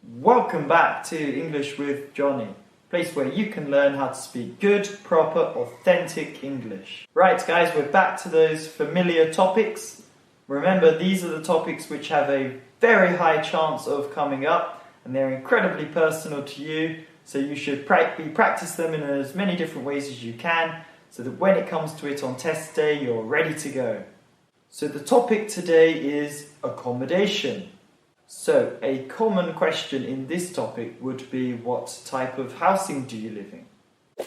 Welcome back to English with Jonny, a place where you can learn how to speak good, proper, authentic English. Right guys, we're back to those familiar topics. Remember, these are the topics which have a very high chance of coming up and they're incredibly personal to you, so you should practice them in as many different ways as you can so that when it comes to it on test day, you're ready to go. So the topic today is accommodation. So, a common question in this topic would be, what type of housing do you live in?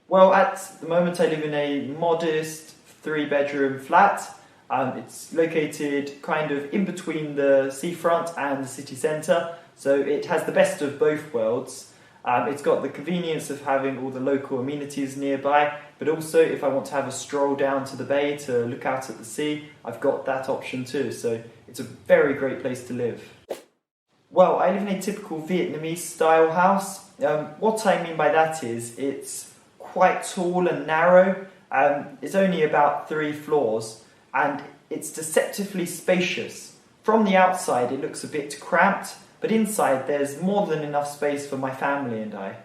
Well, at the moment I live in a modest 3-bedroom flat. It's located kind of in between the seafront and the city centre, so it has the best of both worlds. It's got the convenience of having all the local amenities nearby, but also if I want to have a stroll down to the bay to look out at the sea, I've got that option too, so it's a very great place to live. Well, I live in a typical Vietnamese style house. What I mean by that is it's quite tall and narrow. It's only about 3 floors and it's deceptively spacious. From the outside it looks a bit cramped, but inside there's more than enough space for my family and I.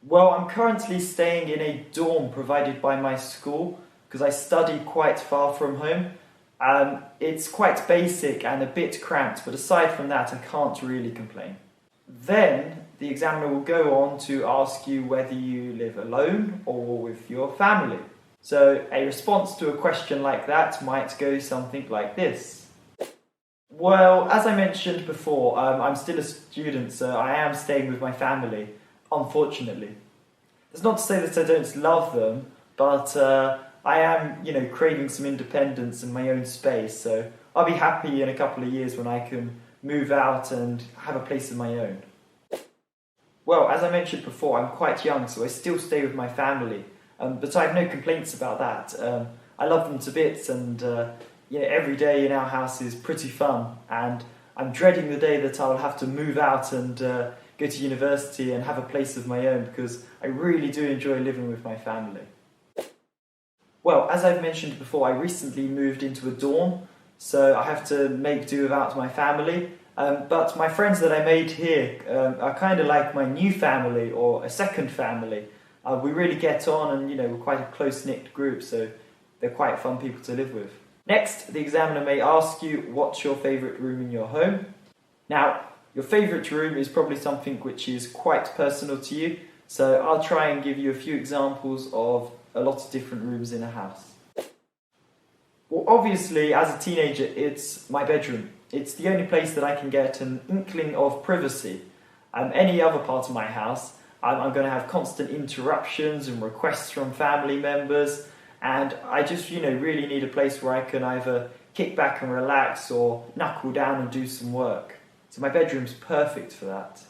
Well, I'm currently staying in a dorm provided by my school because I study quite far from home. It's quite basic and a bit cramped, but aside from that I can't really complain. Then the examiner will go on to ask you whether you live alone or with your family. So a response to a question like that might go something like this. Well, as I mentioned before, I'm still a student, so I am staying with my family, unfortunately. That's not to say that I don't love them, but I am, craving some independence and my own space, so I'll be happy in a couple of years when I can move out and have a place of my own. Well, as I mentioned before, I'm quite young, so I still stay with my family, but I have no complaints about that. I love them to bits, and every day in our house is pretty fun, and I'm dreading the day that I'll have to move out and go to university and have a place of my own, because I really do enjoy living with my family. Well, as I've mentioned before, I recently moved into a dorm, so I have to make do without my family. But my friends that I made here are kind of like my new family, or a second family. We really get on, and we're quite a close-knit group, so they're quite fun people to live with. Next, the examiner may ask you, what's your favourite room in your home? Now, your favourite room is probably something which is quite personal to you, so I'll try and give you a few examples of a lot of different rooms in a house. Well, obviously, as a teenager, it's my bedroom. It's the only place that I can get an inkling of privacy. Any other part of my house, I'm going to have constant interruptions and requests from family members, and I just, really need a place where I can either kick back and relax or knuckle down and do some work. So my bedroom's perfect for that.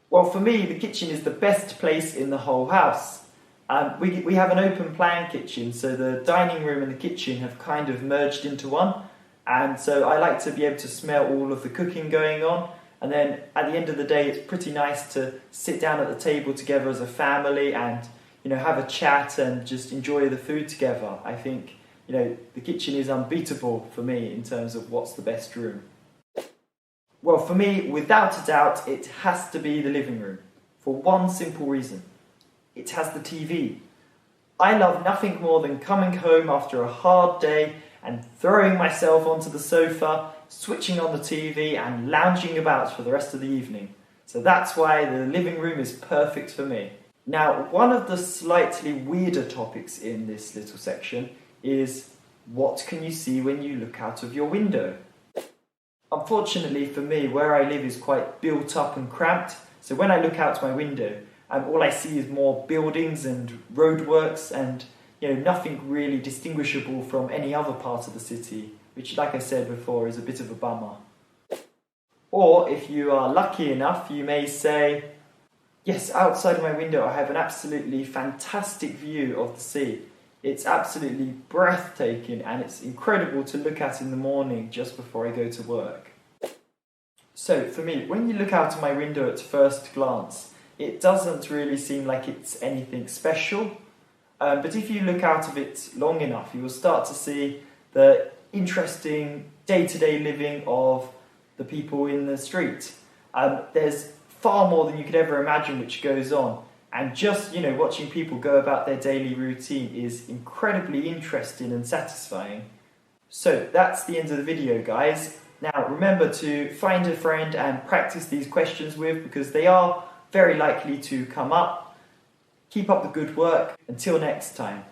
Well, for me, the kitchen is the best place in the whole house. We have an open plan kitchen, so the dining room and the kitchen have kind of merged into one, and so I like to be able to smell all of the cooking going on, and then at the end of the day it's pretty nice to sit down at the table together as a family and have a chat and just enjoy the food together. I think the kitchen is unbeatable for me in terms of what's the best room. Well, for me, without a doubt, it has to be the living room, for one simple reason. It has the TV. I love nothing more than coming home after a hard day and throwing myself onto the sofa, switching on the TV and lounging about for the rest of the evening. So that's why the living room is perfect for me. Now, one of the slightly weirder topics in this little section is, what can you see when you look out of your window? Unfortunately for me, where I live is quite built up and cramped, so when I look out my window, all I see is more buildings and roadworks and nothing really distinguishable from any other part of the city, which, like I said before, is a bit of a bummer. Or if you are lucky enough, you may say, yes, outside of my window I have an absolutely fantastic view of the sea. It's absolutely breathtaking and it's incredible to look at in the morning just before I go to work. So for me, when you look out of my window at first glance, it doesn't really seem like it's anything special, but if you look out of it long enough, you will start to see the interesting day-to-day living of the people in the street. There's far more than you could ever imagine which goes on. And just, watching people go about their daily routine is incredibly interesting and satisfying. So that's the end of the video, guys. Now remember to find a friend and practice these questions with, because they are very likely to come up. Keep up the good work. Until next time.